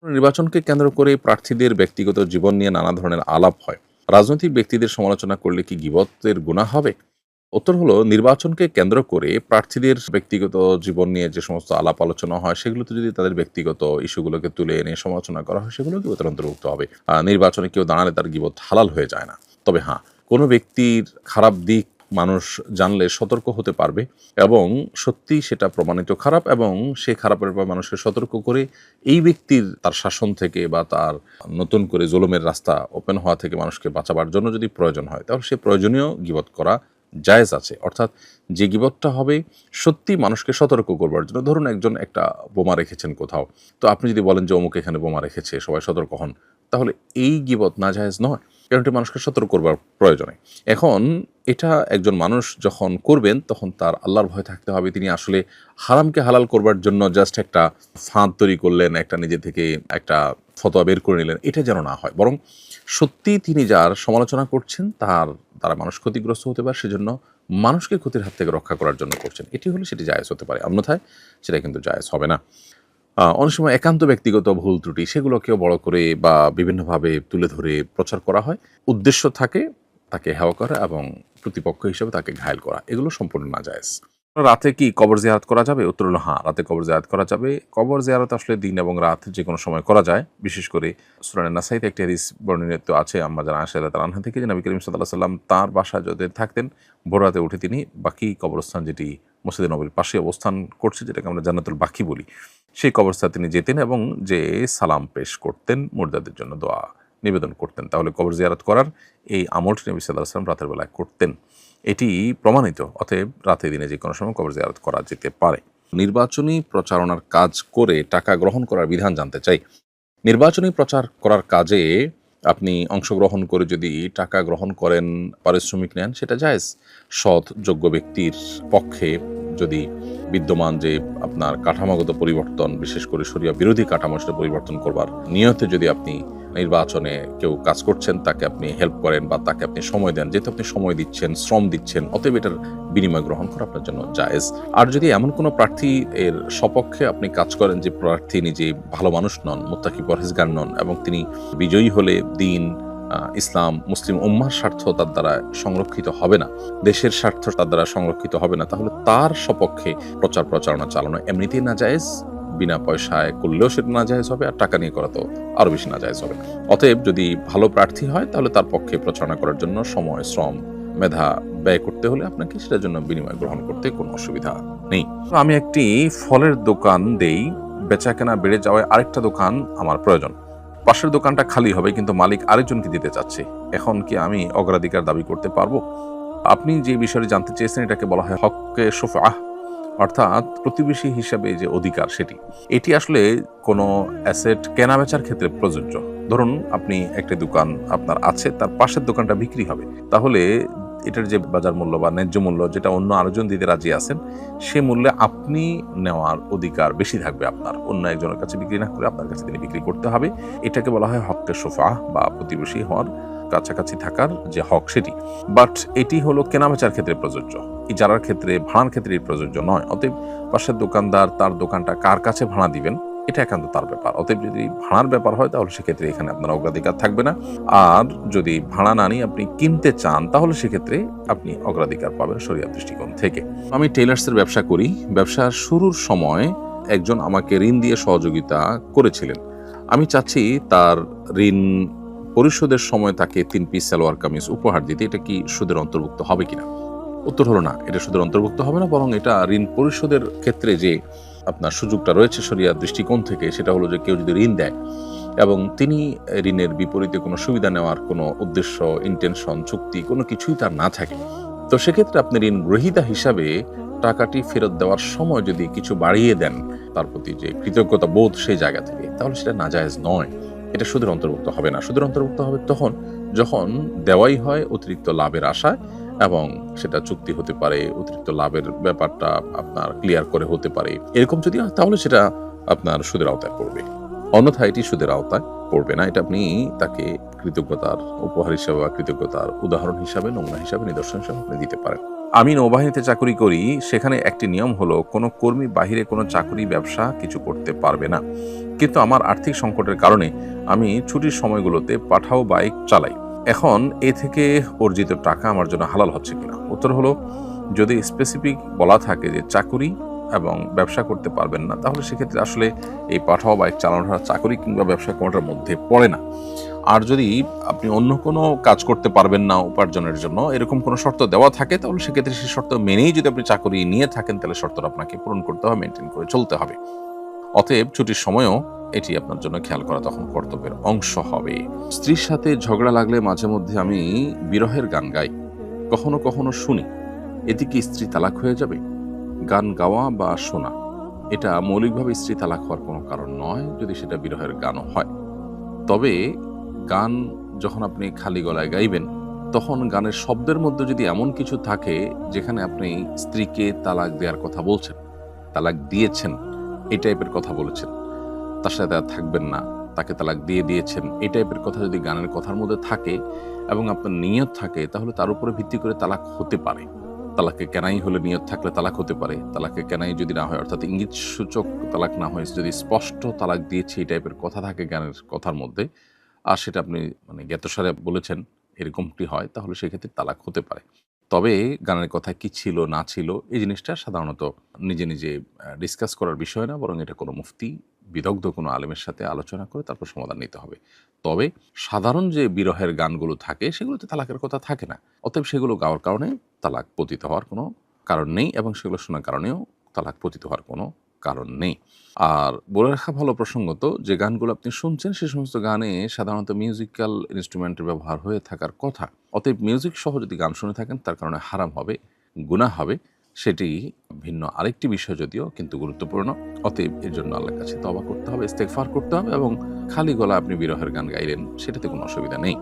নির্বাচনকে কেন্দ্র করে প্রার্থীদের ব্যক্তিগত জীবন নিয়ে নানা ধরনের আলাপ হয়। রাজনৈতিক ব্যক্তিদের সমালোচনা করলে কি গীবতের গুনাহ হবে? উত্তর হলো, নির্বাচনকে কেন্দ্র করে প্রার্থীদের ব্যক্তিগত জীবন নিয়ে যে সমস্ত আলাপ আলোচনা হয়, সেগুলোতে যদি তাদের ব্যক্তিগত ইস্যুগুলোকে তুলে এনে সমালোচনা করা হয়, সেগুলো গীবতের অন্তর্ভুক্ত হবে। নির্বাচনে কেউ দাঁড়ালে তার গীবত হালাল হয়ে যায় না। তবে হ্যাঁ, কোনো ব্যক্তির খারাপ দিক মানুষ জানলে সতর্ক হতে পারবে এবং সত্যিই সেটা প্রমাণিত খারাপ, এবং সেই খারাপের ব্যাপারে মানুষকে সতর্ক করে এই ব্যক্তির তার শাসন থেকে বা তার নতুন করে জুলুমের রাস্তা ওপেন হওয়া থেকে মানুষকে বাঁচাবার জন্য যদি প্রয়োজন হয়, তাহলে সে প্রয়োজনীয় গীবত করা জায়েজ আছে। অর্থাৎ যে গীবতটা হবে সত্যি মানুষকে সতর্ক করবার জন্য। ধরুন একজন একটা বোমা রেখেছেন কোথাও, তো আপনি যদি বলেন যে অমুক এখানে বোমা রেখেছে, সবাই সতর্ক হন, তাহলে এই গীবত নাজায়েজ নয়, কারণ এটি মানুষকে সতর্ক করবার প্রয়োজনে। এখন এটা একজন মানুষ যখন করবেন তখন তার আল্লাহর ভয় থাকতে হবে। তিনি আসলে হারামকে হালাল করবার জন্য জাস্ট একটা ফাঁদ তৈরি করলেন, একটা নিজে থেকে একটা ফতোয়া বের করে নিলেন, এটা যেন না হয়। বরং সত্যি তিনি যার সমালোচনা করছেন তার দ্বারা মানুষ ক্ষতিগ্রস্ত হতে পারে, সেজন্য মানুষকে ক্ষতির হাত থেকে রক্ষা করার জন্য করছেন, এটি হলে সেটি জায়েজ হতে পারে, অন্যথায় সেটা কিন্তু জায়েজ হবে না। অনেক সময় একান্ত ব্যক্তিগত ভুল ত্রুটি সেগুলোকেও বড় করে বা বিভিন্নভাবে তুলে ধরে প্রচার করা হয়। উদ্দেশ্য থাকে তাকে হেয় করা এবং প্রতিপক্ষ হিসেবে তাকে ঘায়েল করা, এগুলো সম্পূর্ণ নাজায়েজ। রাতে কি কবর জিয়ারত করা যাবে? উত্তর হলো হ্যাঁ, রাতে কবর জিয়ারত করা যাবে। কবর জিয়ারত আসলে দিন এবং রাত যে কোনো সময় করা যায়। বিশেষ করে সূরা নাসাইতে একটি হাদিস বর্ণিত আছে আম্মা জান আয়েশা রাদিয়াল্লাহু আনহা থেকে, যে নবী করিম সাল্লাল্লাহু আলাইহি ওয়াসাল্লাম তাঁর বাসায় যদি থাকতেন, ভোর রাতে উঠে তিনি বাকি কবরস্থান, যেটি মসজিদে নববীর পাশে অবস্থান করছে, যেটাকে আমরা জান্নাতুল বাকি বলি, সেই কবরস্থানে তিনি যেতেন এবং যে সালাম পেশ করতেন, মুর্দাদের জন্য দোয়া নিবেদন করতেন। তাহলে কবর জিয়ারত করার এই আমলটি নবী সাল্লাল্লাহু আলাইহি ওয়াসাল্লাম রাতের বেলায় করতেন, এটি প্রমাণিত। অতএব রাতে দিনে যে কোনো সময় কবর জিয়ারত করা যেতে পারে। নির্বাচনী প্রচারণার কাজ করে টাকা গ্রহণ করার বিধান জানতে চাই। নির্বাচনী প্রচার করার কাজে আপনি অংশগ্রহণ করে যদি টাকা গ্রহণ করেন, পারিশ্রমিক নেন, সেটা জায়েজ। সৎ যোগ্য ব্যক্তির পক্ষে যদি বিদ্যমান যে আপনার কাঠামোগত পরিবর্তন, বিশেষ করে শরিয়া বিরোধী কাঠামো, সেটা পরিবর্তন করবার নিয়তে যদি আপনি নির্বাচনে কেউ কাজ করছেন, তাকে আপনি হেল্প করেন বা তাকে আপনি সময় দেন, যেহেতু আপনি সময় দিচ্ছেন, শ্রম দিচ্ছেন, অতএব এটার বিনিময় গ্রহণ করা আপনার জন্য জায়েজ। আর যদি এমন কোনো প্রার্থী এর সপক্ষে আপনি কাজ করেন যে প্রার্থী নিজে ভালো মানুষ নন, মুত্তাকি পরহেজগার নন, এবং তিনি বিজয়ী হলে দিন, ইসলাম, মুসলিম উম্মাহর স্বার্থ তার দ্বারা সংরক্ষিত হবে না, দেশের স্বার্থ তার দ্বারা সংরক্ষিত হবে না, তাহলে তার সপক্ষে প্রচার প্রচারণা চালানো এমনিতেই নাজায়েজ। বিনা পয়সায় করলেও সেটা নাজায়েজ হবে, আর টাকা নিয়ে করা তো আরো বেশি নাজায়েজ হবে। অতএব যদি ভালো প্রার্থী হয়, তাহলে তার পক্ষে প্রচারণা করার জন্য সময়, শ্রম, মেধা ব্যয় করতে হলে আপনাকে সেটার জন্য বিনিময় গ্রহণ করতে কোনো অসুবিধা নেই। আমি একটি ফলের দোকান দেই, বেচা কেনা বেড়ে যাওয়ায় আরেকটা দোকান আমার প্রয়োজন। পাশের দোকানটা খালি হবে, কিন্তু মালিক আরেকজনকে দিতে চাচ্ছে। এখন কি আমি অগ্রাধিকার দাবি করতে পারবো? আপনি যে বিষয়টি জানতে চেয়েছেন, এটাকে বলা হয় হক্কে শুফআহ, অর্থাৎ প্রতিবেশী হিসাবে যে অধিকার, সেটি। এটি আসলে কোনো অ্যাসেট কেনা বেচার ক্ষেত্রে প্রযোজ্য। ধরুন আপনি একটা দোকান আপনার আছে, তার পাশের দোকানটা বিক্রি হবে, তাহলে এটার যে বাজার মূল্য বা ন্যায্য মূল্য, যেটা অন্য আরেকজন দিতে রাজি আছেন, সে মূল্যে আপনি নেওয়ার অধিকার বেশি থাকবে আপনার। অন্য একজনের কাছে বিক্রি না করে আপনার কাছে তিনি বিক্রি করতে হবে। এটাকে বলা হয় হক্কে শুফআহ, বা প্রতিবেশী হওয়ার, কাছাকাছি থাকার যে হক, সেটি। বাট এটি হলো কেনাবেচার ক্ষেত্রে প্রযোজ্য, ইজারার ক্ষেত্রে, ভাড়ার ক্ষেত্রে প্রযোজ্য নয়। অতএব পাশের দোকানদার তার দোকানটা কার কাছে ভাড়া দিবেন, এটা একান্ত তার ব্যাপার। অতএব যদি ভাড়ার ব্যাপার হয়, তাহলে সেক্ষেত্রে এখানে আপনার অগ্রাধিকার থাকবে না। আর যদি ভাড়া না নিয়ে আপনি কিনতে চান, তাহলে সেক্ষেত্রে আপনি অগ্রাধিকার পাবেন শরিয়া দৃষ্টিকোণ থেকে। আমি টেইলার্সের ব্যবসা করি। ব্যবসার শুরুর সময় একজন আমাকে ঋণ দিয়ে সহযোগিতা করেছিলেন। আমি চাচ্ছি তার ঋণ পরিশোধের সময় তাকে 3 পিস সালোয়ার কামিজ উপহার দিতে। এটা কি সুদের অন্তর্ভুক্ত হবে কিনা? উত্তর হলো না, এটা সুদের অন্তর্ভুক্ত হবে না, বরং এটা ঋণ পরিশোধের ক্ষেত্রে যে আপনার সুযোগটা রয়েছে শরিয়ার দৃষ্টিকোণ থেকে, সেটা হলো যে কেউ যদি ঋণ দেয় এবং তিনি ঋণের বিপরীতে কোনো সুবিধা নেওয়ার কোনো উদ্দেশ্য, ইন্টেনশন, চুক্তি কোনো কিছুই তার না থাকে, তো সেক্ষেত্রে আপনি ঋণ গ্রহীতা হিসাবে টাকাটি ফেরত দেওয়ার সময় যদি কিছু বাড়িয়ে দেন তার প্রতি যে কৃতজ্ঞতা বোধ সেই জায়গা থেকে, তাহলে সেটা নাজায়েজ নয়, এটা সুদের অন্তর্ভুক্ত হবে না। সুদের অন্তর্ভুক্ত হবে তখন যখন দেওয়াই হয় অতিরিক্ত লাভের আশায়, এবং সেটা চুক্তি হতে পারে, অতিরিক্ত লাভের ব্যাপারটা আপনার ক্লিয়ার করে হতে পারে, এরকম যদি হয় তাহলে সেটা আপনার সুদের আওতায় পড়বে, অন্যথায় এটি সুদের আওতায় পড়বে না। এটা আপনি তাকে কৃতজ্ঞতার উপহার হিসাবে বা কৃতজ্ঞতার উদাহরণ হিসাবে, নমুনা হিসাবে, নিদর্শন হিসাবে আপনি দিতে পারেন। আমি নৌবাহিনীতে চাকরি করি, সেখানে একটি নিয়ম হলো কোনো কর্মী বাহিরে কোনো চাকরি ব্যবসা কিছু করতে পারবে না। কিন্তু আমার আর্থিক সংকটের কারণে আমি ছুটির সময়গুলোতে পাঠাও বাইক চালাই। এখন এ থেকে অর্জিত টাকা আমার জন্য হালাল হচ্ছে কিনা? উত্তর হলো, যদি স্পেসিফিক বলা থাকে যে চাকুরি এবং ব্যবসা করতে পারবেন না, তাহলে সেক্ষেত্রে আসলে এই পাঠাও বাইক চালানোটা চাকরি কিংবা ব্যবসা কোনোটার মধ্যে পড়ে না। আর যদি আপনি অন্য কোনো কাজ করতে পারবেন না উপার্জনের জন্য, এরকম কোনো শর্ত দেওয়া থাকে, তাহলে সেক্ষেত্রে সেই শর্ত মেনেই যদি আপনি চাকরি নিয়ে থাকেন, তাহলে শর্তটা আপনাকে পূরণ করতে হবে, মেনটেন করে চলতে হবে। অতএব ছুটির সময়ও এটি আপনার জন্য খেয়াল করা তখন কর্তব্যের অংশ হবে। স্ত্রীর সাথে ঝগড়া লাগলে মাঝে মধ্যে আমি বিরহের গান গাই, কখনো কখনো শুনি। এতে কি স্ত্রী তালাক হয়ে যাবে? গান গাওয়া বা শোনা এটা মৌলিকভাবে স্ত্রী তালাক হওয়ার কোনো কারণ নয়, যদি সেটা বিরহের গানও হয়। তবে গান যখন আপনি খালি গলায় গাইবেন, তখন গানের শব্দের মধ্যে যদি এমন কিছু থাকে যেখানে আপনি স্ত্রীকে তালাক দেওয়ার কথা বলছেন, তালাক দিয়েছেন, এই টাইপের কথা বলেছেন, তার সাথে আর থাকবেন না, তাকে তালাক দিয়ে দিয়েছেন, এই টাইপের কথা যদি গানের কথার মধ্যে থাকে এবং আপনার নিয়ত থাকে, তাহলে তার উপরে ভিত্তি করে তালাক হতে পারে। তালাকে কেনাই হলে নিয়ত থাকলে তালাক হতে পারে। তালাকে কেনাই যদি না হয়, অর্থাৎ ইঙ্গিত সূচক তালাক না হয়, যদি স্পষ্ট তালাক দিয়েছে এই টাইপের কথা থাকে গানের কথার মধ্যে, আর সেটা আপনি মানে জ্ঞাতসারে বলেছেন, এরকমটি হয়, তাহলে সেক্ষেত্রে তালাক হতে পারে। তবে গানের কথা কি ছিল না ছিল এই জিনিসটা সাধারণত নিজে নিজে ডিসকাস করার বিষয় না, বরং এটা কোনো মুফতি বিদগ্ধ কোনো আলেমের সাথে আলোচনা করে তারপর সমাধান নিতে হবে। তবে সাধারণ যে বিরহের গানগুলো থাকে সেগুলোতে তালাকের কথা থাকে না। অতএব সেগুলো গাওয়ার কারণে তালাক পতিত হওয়ার কোনো কারণ নেই, এবং সেগুলো শোনার কারণেও তালাক পতিত হওয়ার কোনো কারণ নেই। আর বলে রাখা ভালো প্রসঙ্গত, যে গানগুলো আপনি শুনছেন সে সমস্ত গানে সাধারণত মিউজিক্যাল ইনস্ট্রুমেন্টের ব্যবহার হয়ে থাকার কথা। অতএব মিউজিক সহ যদি গান শুনে থাকেন, তার কারণে হারাম হবে, গুনাহ হবে, সেটি ভিন্ন আরেকটি বিষয় যদিও, কিন্তু গুরুত্বপূর্ণ। অতএব এর জন্য আল্লাহর কাছে তওবা করতে হবে, ইস্তেগফার করতে হবে, এবং খালি গলা আপনি বিরহের গান গাইলেন, সেটাতে কোনো অসুবিধা নেই।